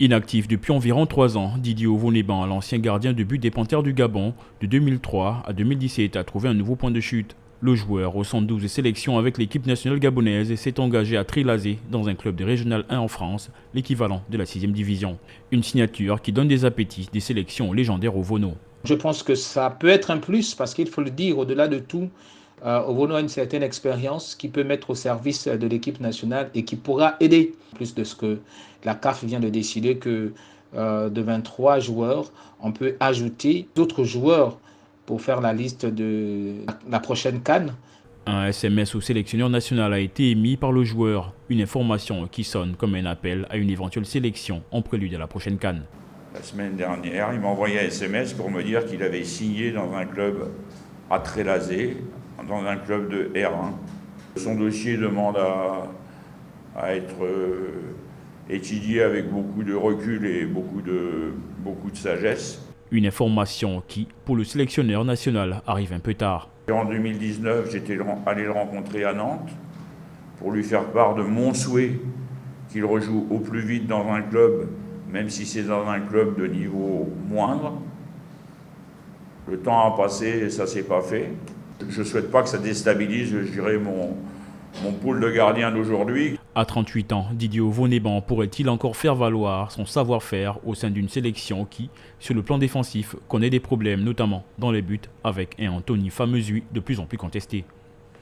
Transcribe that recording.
Inactif depuis environ 3 ans, Didier Ovoneban, l'ancien gardien de but des Panthères du Gabon, de 2003 à 2017, a trouvé un nouveau point de chute. Le joueur, au 112 de sélection avec l'équipe nationale gabonaise, s'est engagé à Trilazé dans un club de Régional 1 en France, l'équivalent de la 6e division. Une signature qui donne des appétits des sélections légendaires au Vono. Je pense que ça peut être un plus parce qu'il faut le dire, au-delà de tout, Ovono a une certaine expérience qui peut mettre au service de l'équipe nationale et qui pourra aider. Plus de ce que la CAF vient de décider que de 23 joueurs, on peut ajouter d'autres joueurs pour faire la liste de la prochaine CAN. Un SMS au sélectionneur national a été émis par le joueur, une information qui sonne comme un appel à une éventuelle sélection en prélude à la prochaine CAN. La semaine dernière, il m'a envoyé un SMS pour me dire qu'il avait signé dans un club à Trélazé, dans un club de R1. Son dossier demande à être étudié avec beaucoup de recul et beaucoup de sagesse. Une information qui, pour le sélectionneur national, arrive un peu tard. En 2019, j'étais allé le rencontrer à Nantes pour lui faire part de mon souhait qu'il rejoue au plus vite dans un club, même si c'est dans un club de niveau moindre. Le temps a passé et ça ne s'est pas fait. Je ne souhaite pas que ça déstabilise, je dirais, mon pool de gardiens d'aujourd'hui. À 38 ans, Didier Ovoneban pourrait-il encore faire valoir son savoir-faire au sein d'une sélection qui, sur le plan défensif, connaît des problèmes, notamment dans les buts, avec un Anthony Famezui de plus en plus contesté.